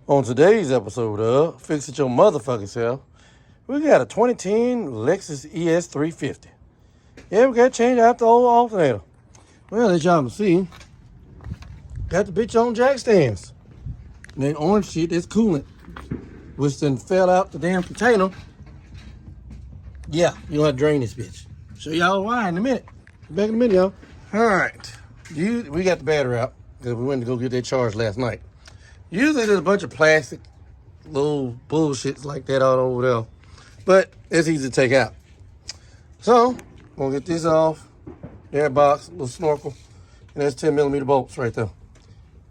On today's episode of Fix It Your Motherfucking Self, we got a 2010 Lexus ES350. Yeah, we got to change out the old alternator. Well, as y'all can see, got the bitch on jack stands. And that orange shit is coolant, which then fell out the damn container. Yeah, you'll have to drain this bitch. Show y'all why in a minute. Back in a minute, y'all. All right. We got the battery out because we went to go get that charged last night. Usually there's a bunch of plastic little bullshits like that all over there, but it's easy to take out. So, we'll get this off. Air box, little snorkel, and that's 10mm bolts right there.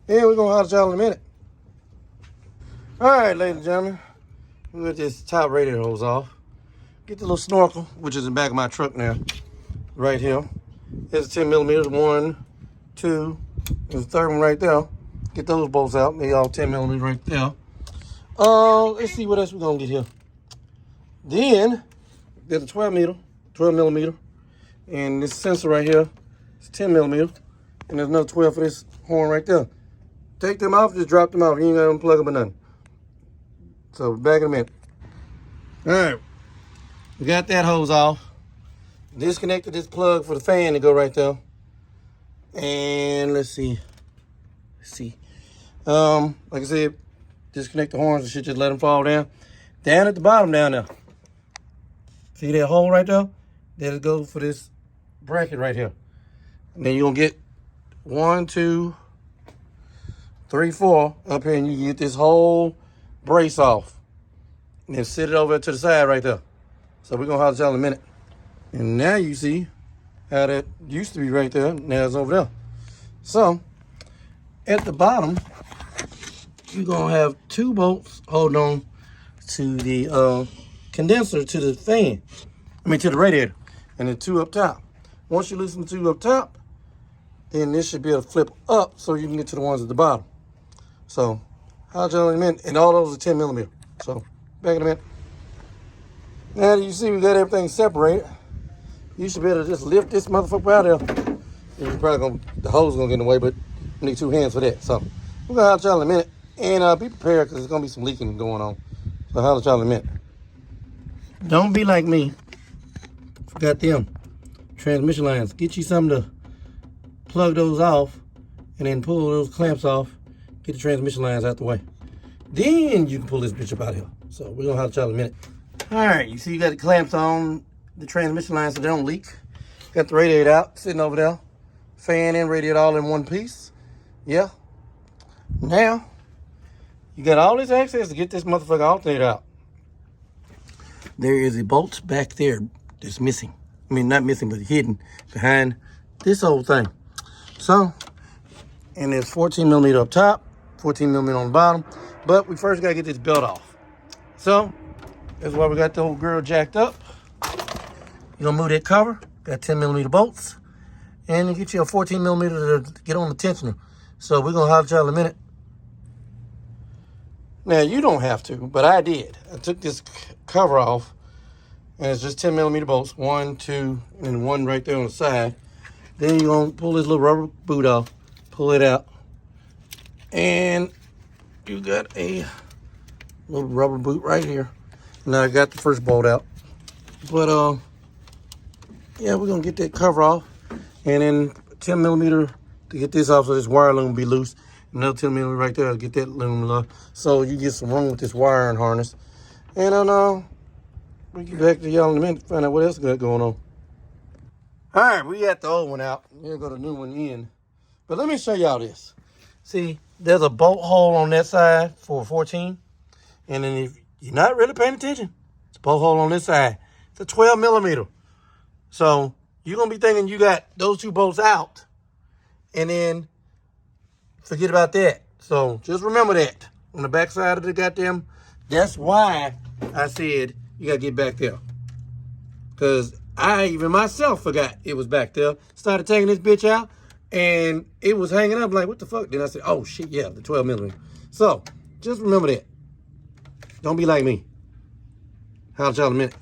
And we're gonna holler at y'all in a minute. All right, ladies and gentlemen, we'll get this top radiator hose off. Get the little snorkel, which is in the back of my truck now, right here. There's 10mm, 1, 2, there's the third one right there. Get those bolts out. They all 10mm right there. Let's see what else we're gonna get here. Then there's a 12mm, and this sensor right here is 10mm, and there's another 12 for this horn right there. Take them off, just drop them off. You ain't gotta unplug them or nothing. So back in a minute. All right, we got that hose off. Disconnected this plug for the fan to go right there. And let's see. Like I said, disconnect the horns and shit, just let them fall down. Down at the bottom down there. See that hole right there? That'll go for this bracket right here. And then you're gonna get 1, 2, 3, 4 up here, and you get this whole brace off. And then sit it over to the side right there. So we're gonna holler at y'all in a minute. And now you see how that used to be right there, now it's over there. So at the bottom, you're gonna have 2 bolts holding on to the condenser to the fan. To the radiator, and then 2 up top. Once you loosen the 2 up top, then this should be able to flip up so you can get to the ones at the bottom. So, I'll tell you in a minute, and all those are 10mm. So, back in a minute. Now that you see we got everything separated, you should be able to just lift this motherfucker out of there. You're probably the hose is gonna get in the way, but you need 2 hands for that. So, we're gonna holler at y'all in a minute, and be prepared because there's gonna be some leaking going on. So, holler at y'all in a minute. Don't be like me. Forgot them transmission lines. Get you something to plug those off and then pull those clamps off. Get the transmission lines out the way. Then you can pull this bitch up out of here. So we're gonna have to try in a minute. All right, you see you got the clamps on the transmission lines so they don't leak. Got the radiator out, sitting over there. Fan and radiator all in one piece. Yeah. Now, you got all this access to get this motherfucker alternator out. There is a bolt back there that's missing. Not missing, but hidden behind this whole thing. So, and there's 14mm up top, 14mm on the bottom. But we first gotta get this belt off. So, that's why we got the old girl jacked up. You're gonna move that cover, got 10mm bolts, and you get you a 14mm to get on the tensioner. So we're gonna holler at y'all in a minute. Now you don't have to, but I did. I took this cover off, and it's just 10mm bolts, 1, 2, and 1 right there on the side. Then you're gonna pull this little rubber boot off, pull it out, and you got a little rubber boot right here. Now I got the first bolt out, but yeah, we're gonna get that cover off, and then 10mm to get this off, so this wire loom will be loose. Another 10mm right there to get that loom off, so you get some room with this wiring harness. And we'll get back to y'all in a minute to find out what else got going on. All right, we got the old one out. We'll go to the new one in. But let me show y'all this. See, there's a bolt hole on that side for 14. And then if you're not really paying attention, it's a bolt hole on this side. It's a 12mm. So you're going to be thinking you got those 2 bolts out. And then forget about that. So just remember that. On the back side of the goddamn, that's why I said you gotta get back there. Cause I even myself forgot it was back there. Started taking this bitch out and it was hanging up like, what the fuck? Then I said, oh shit, yeah, the 12mm. So just remember that. Don't be like me. Holler at y'all in a minute.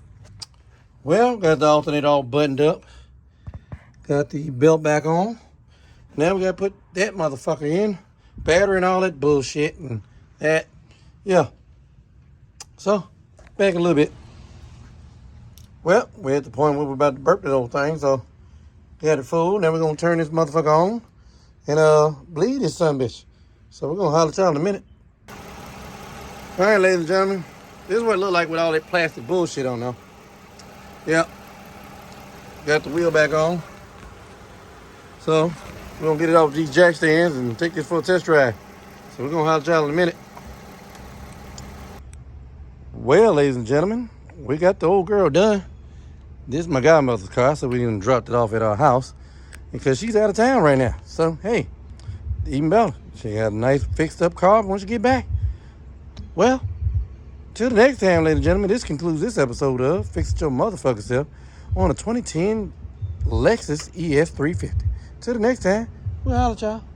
Well, got the alternator all buttoned up. Got the belt back on. Now we gotta put that motherfucker in. Battery and all that bullshit and that. Yeah. So, back a little bit. Well, we're at the point where we're about to burp that old thing, so got it full. Now we're gonna turn this motherfucker on and bleed this son bitch. So we're gonna holler at y'all in a minute. All right, ladies and gentlemen, this is what it look like with all that plastic bullshit on now. Yep. Got the wheel back on. So we're gonna get it off these jack stands and take this for a test drive. So we're gonna holler at y'all in a minute. Well, ladies and gentlemen, we got the old girl done. This is my godmother's car, so we even dropped it off at our house because she's out of town right now. So, hey, even better. She got a nice fixed up car once you get back. Well, till the next time, ladies and gentlemen, this concludes this episode of Fix It Your Motherfucker Self on a 2010 Lexus ES350. Till the next time, we'll holler at y'all.